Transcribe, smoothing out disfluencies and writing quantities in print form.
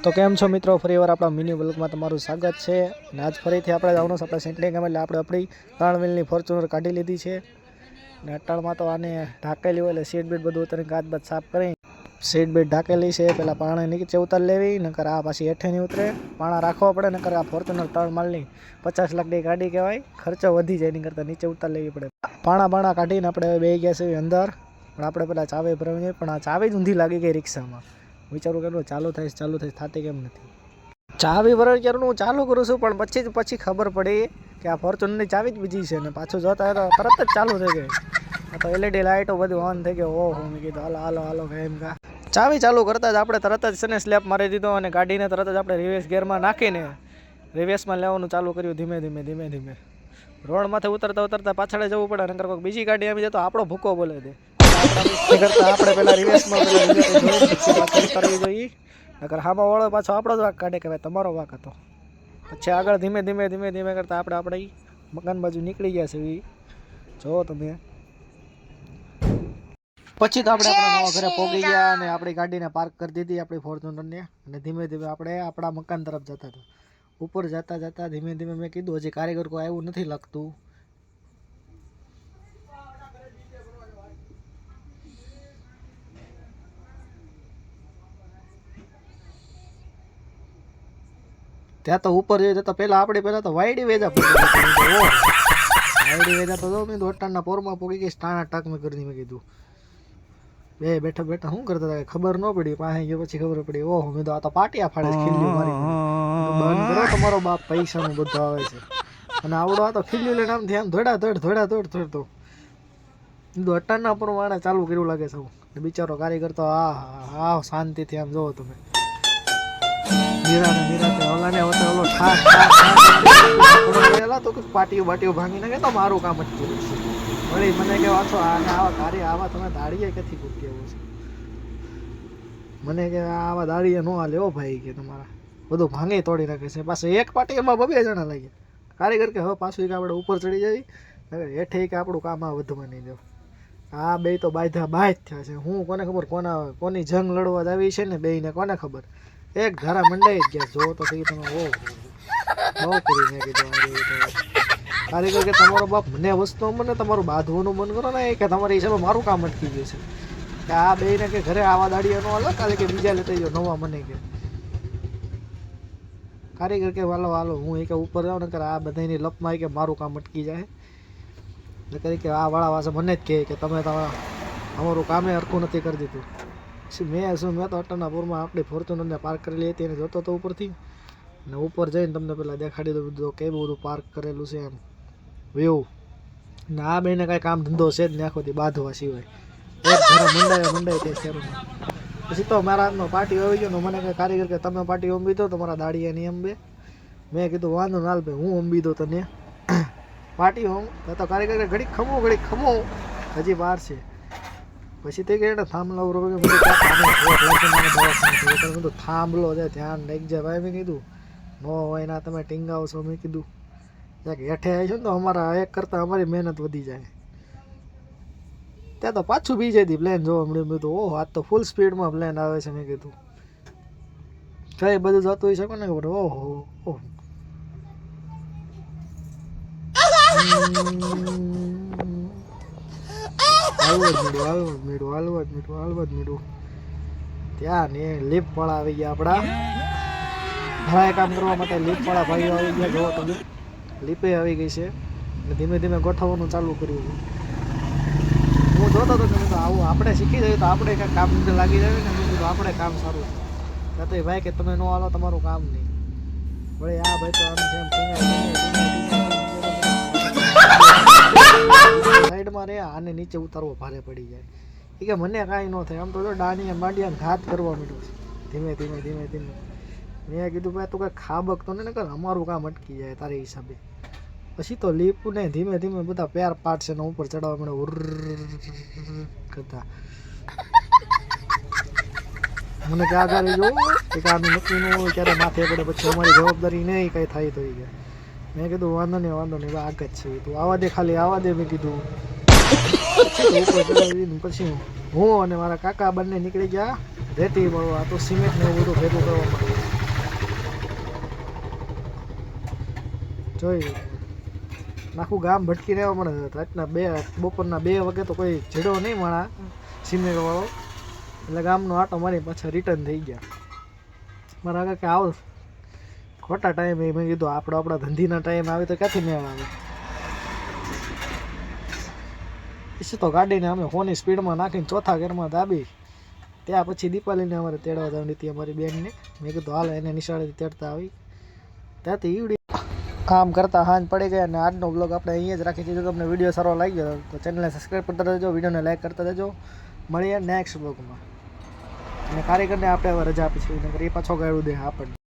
તો કેમ છો મિત્રો, ફરીવાર આપણા મિની વ્લોગમાં તમારું સ્વાગત છે। અને આજ ફરીથી આપણે જવાનું છે આપણે સેન્ટલિંગ એટલે આપણે આપણી 3 વ્હીલની ફોર્ચ્યુનર કાઢી લીધી છે। અને અટાણમાં તો આને ઢાંકેલી હોય એટલે સીટ બીટ બધું ઉતરીને કાચબાચ સાફ કરી સીટ બીટ ઢાંકેલી છે। પહેલાં પાણા નીચે ઉતાર લેવી, નકર આ પાછી હેઠે નહીં ઉતરે, પાણા રાખવા પડે, નકર આ ફોર્ચ્યુનર 3 માળની 50 લાખની ગાડી કહેવાય, ખર્ચો વધી જાય, એની કરતાં નીચે ઉતાર લેવી પડે। પાણા કાઢીને આપણે બે ગયા છે અંદર, પણ આપણે પહેલાં ચાવી ભરાવી, પણ આ ચાવી જ ઊંધી લાગી ગઈ રિક્ષામાં। વિચારું કે ચાલુ થાય થતી કેમ નથી। ચાવી ભરાવી ક્યારનું હું ચાલુ કરું છું, પણ પછી ખબર પડી કે આ ફોર્ચ્યુનરની ચાવી જ બીજી છે, ને પાછું જોતા તો તરત જ ચાલુ થઈ ગઈ। તો LED લાઇટો બધું ઓન થઈ ગયો। ઓહો, મેં કીધું હાલો એમ કા ચાવી ચાલુ કરતા જ આપણે તરત જ છે ને સ્લેપ મારી દીધો, અને ગાડીને તરત જ આપણે રિવર્સ ગિયરમાં નાખીને રિવર્સમાં લેવાનું ચાલુ કર્યું, ધીમે ધીમે રોડમાંથી ઉતરતા પાછળ જવું પડે, નકર કોઈક બીજી ગાડી આવી જાય તો આપણો ભૂકો બોલે દે કરતા આપણે પેલા રિવર્સમાં ઉતરવી જોઈએ, નકર હામાં વાળો પાછો આપણો જ વાંક કાઢે કે ભાઈ તમારો વાંક હતો। પછી આગળ ધીમે કરતા આપણે મકાન બાજુ નીકળી ગયા છે। જો તમે પછી તો આપણે આપણા નવા ઘરે પહોંચી ગયા અને આપણી ગાડીને પાર્ક કરી દીધી, આપણી ફોર્ચ્યુનરને, અને ધીમે આપણે આપણા મકાન તરફ જતા હતા। ઉપર જતા ધીમે મેં કીધું હજી કારીગર કોઈ આવ્યું નથી લાગતું। ત્યાં તો ઉપર જઈએ તો પહેલા તો વાયડી વેજા તો મેં દોટાના પોરમાં પોગી ગઈ, સ્ટાણા ટક મેં કરી મેં કીધું બે બેઠા શું કરતા હતા ખબર ન પડી, પાસે ગયો પછી ખબર પડી, ઓહો મેં તો આ તો પાટિયા ફાડે ખીલ્યું મારી બંધ કરો તમારો બાપ, પૈસાનું બધું આવે છે। અને આવડો આ તો ખીલ્યું લઈને આમથી આમ ધોડા અટાણના પોરમાં ચાલુ કર્યું લાગે છે। બિચારો કારીગર તો હા શાંતિથી આમ જોવો તમે, નિરાતે ઓલાને ઓલો ઠાક તો પાટીઓ ભાંગી નાખે તો મારું કામ જ કર્યું છે। વળી મને કે વાંચો આવા તમે દાડીએ ક્યાંથી પૂછતી આવું છે, મને કે આવા દાડીએ ન હાલે હો ભાઈ, કે તમારા બધું ભાંગે તોડી નાખે છે। પાછું એક પાટીમાં 2 જણા લાગ્યા। કારીગર કે હવે પાછું કે આપણે ઉપર ચડી જઈએ, હેઠે કે આપણું કામ આ વધવા નહીં દેવું। આ બે તો બાય જ થયા છે। હું કોને ખબર કોની જંગ લડવા જ આવી છે ને, બેયને કોને ખબર, એક ધારા મંડાઈ જ ગયા। જો તો સહી તમે બહુ કરી મેં કીધું કારીગર કે તમારો બાપ મને વસ્તુ મને તમારું બાંધવાનું મન કરો ને, કે તમારી હિસાબે મારું કામ અટકી ગયું છે, કે આ બેયને કે ઘરે આવા દાડીએ નો હાલો, કાલે કે બીજા લેતા જાઓ નવા। મને કે કારીગર કે હાલો હું કે ઉપર જાઉં ને, આ બધાની લપમાં કે મારું કામ અટકી જાય, એટલે કે આ વાળા વાસે મને જ કે તમે અમારું કામે હરખું નથી કરી દીધું। મેં તો અટાણાપુરમાં આપણી ફોર્ચ્યુનરને પાર્ક કરેલી હતી એને જોતો હતો ઉપરથી, અને ઉપર જઈને તમને પેલા દેખાડી દઉં બધું કેવું બધું પાર્ક કરેલું છે એમ વ્યૂ। ને આ બેને કાંઈ કામ ધંધો છે જ ને આખોથી બાંધવા સિવાય, એક ઘરે મંડાય તે શહેરમાં। પછી તો મારા હાથનો પાટી આવી ગયો ને, મને કે કારીગર કે તમે પાટી અંબી દો, તમારા દાડીએ નહીં અંબે। મેં કીધું વાંધો ના ભાઈ, હું અંબી દઉં તને પાટી તો કારીગર કે ઘડીક ખમો હજી વાર છે। પછી તે કે થાંભલો થાંભલો છે ધ્યાન રાખજે ભાઈ, મેં કીધું નો હોય ના તમે ટીંગાવશો, મેં કીધું હેઠે આવી છો ને તો અમારા એક કરતાં અમારી મહેનત વધી જાય। ત્યાં તો પાછું બીજેથી પ્લેન જોવા મળ્યું, મેં કીધું ઓહો આજ તો ફૂલ સ્પીડમાં પ્લેન આવે છે। મેં કીધું કઈ બધું જતું હોય શકો ને ખબર, ઓહો હાલવા જ મીડું ત્યાં ને લીપ વાળા આવી ગયા આપણા ભરાય કામ કરવા માટે। લીપ વાળા ભાઈઓ આવી ગયા, જોવો તમે લીપે આવી ગઈ છે, અને ધીમે ગોઠવવાનું ચાલુ કર્યું છે। હું જોતો હતો કે તો આવું આપણે શીખી જઈએ તો આપણે કાંઈક કામ લાગી જાય ને, મેં કીધું આપણે કામ સારું છે, તો ભાઈ કે તમે ન હાલો તમારું કામ નહીં। વળી આ ભાઈ તો આમ સાઈડમાં રે, આને નીચે ઉતારવો ભારે પડી જાય। એ કે મને કાંઈ ન થાય, આમ તો જો માંડિયાને ઘાત કરવા માંડ્યું છે ધીમે। મેં કીધું ભાઈ તું કાંઈ ખાબક તો ને કર, અમારું કામ અટકી જાય તારી હિસાબે। પછી તો લીપને ધીમે બધા પેર પાર્ટ છે ને ઉપર ચડાવવા મળે ઉર કરતા। મને કે આગળ જો એક આનું નક્કી ન હોય ક્યારે માથે પડે, પછી અમારી જવાબદારી નહીં કંઈ થાય તો ગયા। મેં કીધું વાંધો નહીં આગળ જ છે, તું આવા દે ખાલી આવા દે। મેં કીધું ઉપર ચડાવી પછી હું અને મારા કાકા બંને નીકળી ગયા રેતી મળવા, તો સિમેન્ટ ને એવું બધું ભેગું કરવા માંડ્યું। જોઈ આખું ગામ ભટકી રહેવા મળે રાતના બપોરના 2 વાગે તો કોઈ જેડો નહીં મળા સિમેન્ટવાળો એટલે ગામનો આટો મારી પાછા રિટર્ન થઈ ગયા. મારા આગળ કે આવો ખોટા ટાઈમે મેં કીધું આપણા ધંધીના ટાઈમ આવે તો ક્યાંથી મેળ આવે. પછી તો ગાડીને અમે ફોનની સ્પીડમાં નાખીને ચોથા ઘરમાં દાબી ત્યાં પછી દીપાલીને અમારે તેડવા જવાની હતી અમારી બેનને. મેં કીધું હાલ એને નિશાળેથી તેડતા આવી ત્યાંથી ઈવડી કામ કરતાં હાંજ પડી ગયા. અને આજનો બ્લોગ આપણે અહીંયા જ રાખી દીધો. તમને વિડીયો સારો લાગ્યો તો ચેનલને સબસ્ક્રાઈબ કરતા રહેજો, વિડીયોને લાઈક કરતા રહેજો. મળીએ નેક્સ્ટ બ્લોગમાં. અને કારીગરને આપણે હવે રજા આપી છે, એ પાછો ગાળું દે આપણને.